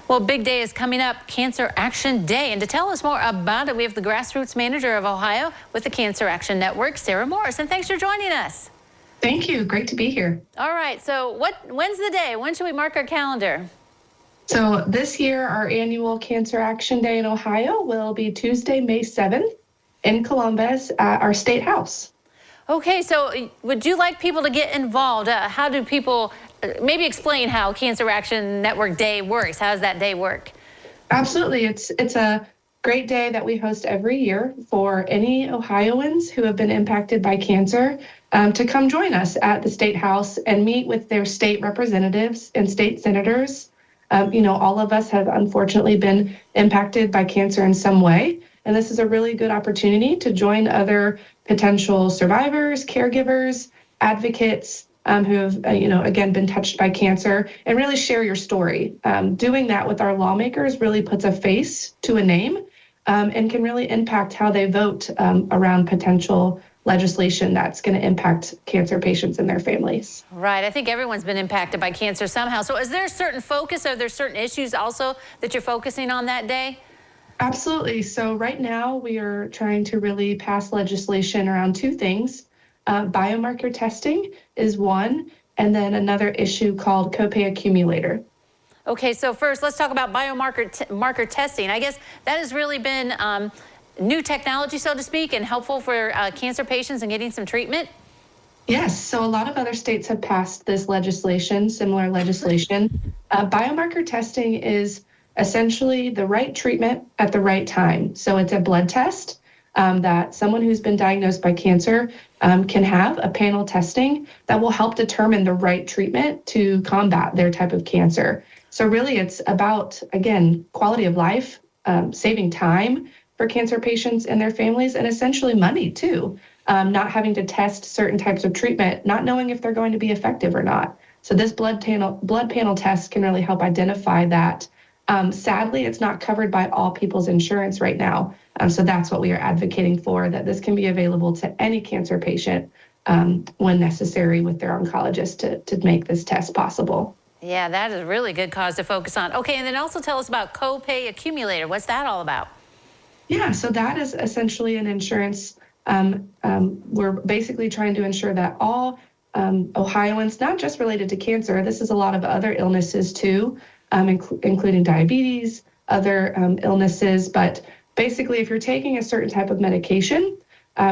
Well, big day is coming up, Cancer Action Day. And to tell us more about it, we have the grassroots manager of Ohio with the Cancer Action Network, Sarah Morris. And thanks for joining us. Thank you. Great to be here. All right. So when's the day? When should we mark our calendar? So this year, our annual Cancer Action Day in Ohio will be Tuesday, May 7th in Columbus at our State House. Okay, so would you like people to get involved? How do people, maybe explain how Cancer Action Network Day works? How does that day work? Absolutely. It's a great day that we host every year for any Ohioans who have been impacted by cancer to come join us at the State House and meet with their state representatives and state senators. All of us have unfortunately been impacted by cancer in some way. And this is a really good opportunity to join other potential survivors, caregivers, advocates who have, again, been touched by cancer and really share your story. Doing that with our lawmakers really puts a face to a name and can really impact how they vote around potential legislation that's going to impact cancer patients and their families. Right. I think everyone's been impacted by cancer somehow. So is there a certain focus? Are there certain issues also that you're focusing on that day? Absolutely. So right now we are trying to really pass legislation around two things. Biomarker testing is one, and then another issue called copay accumulator. Okay, so first let's talk about biomarker testing. I guess that has really been new technology, so to speak, and helpful for cancer patients and getting some treatment. Yes, so a lot of other states have passed this legislation, similar legislation. Biomarker testing is essentially the right treatment at the right time. So it's a blood test that someone who's been diagnosed by cancer can have, a panel testing that will help determine the right treatment to combat their type of cancer. So really it's about, again, quality of life, saving time for cancer patients and their families, and essentially money too. Not having to test certain types of treatment, not knowing if they're going to be effective or not. So this blood panel test can really help identify that. Sadly, it's not covered by all people's insurance right now. So that's what we are advocating for, that this can be available to any cancer patient when necessary with their oncologist to make this test possible. Yeah, that is a really good cause to focus on. Okay, and then also tell us about copay accumulator. What's that all about? Yeah, so that is essentially an insurance. We're basically trying to ensure that all Ohioans, not just related to cancer, this is a lot of other illnesses too, including diabetes, other illnesses. But basically, if you're taking a certain type of medication,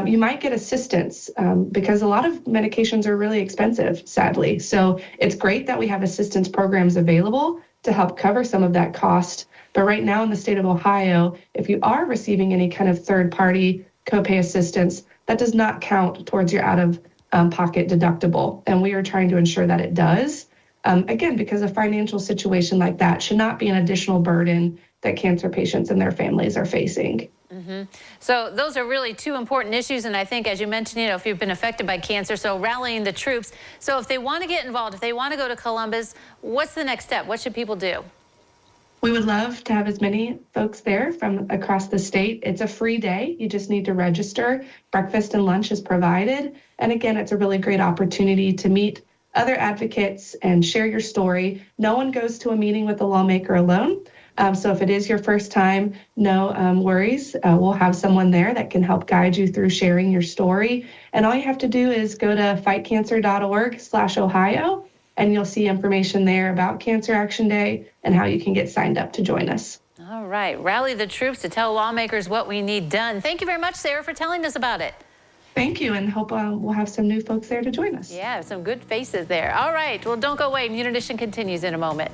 you might get assistance because a lot of medications are really expensive, sadly. So it's great that we have assistance programs available to help cover some of that cost. But right now in the state of Ohio, if you are receiving any kind of third-party copay assistance, that does not count towards your out-of-pocket deductible. And we are trying to ensure that it does. Again, because a financial situation like that should not be an additional burden that cancer patients and their families are facing. Mm-hmm. So those are really two important issues. And I think, as you mentioned, if you've been affected by cancer, so rallying the troops. So if they want to get involved, if they want to go to Columbus, what's the next step? What should people do? We would love to have as many folks there from across the state. It's a free day. You just need to register. Breakfast and lunch is provided. And again, it's a really great opportunity to meet other advocates and share your story. No one goes to a meeting with a lawmaker alone. So if it is your first time, no worries. We'll have someone there that can help guide you through sharing your story. And all you have to do is go to fightcancer.org/Ohio, and you'll see information there about Cancer Action Day and how you can get signed up to join us. All right. Rally the troops to tell lawmakers what we need done. Thank you very much, Sarah, for telling us about it. Thank you, and hope we'll have some new folks there to join us. Yeah, some good faces there. All right. Well, don't go away. Immune Edition continues in a moment.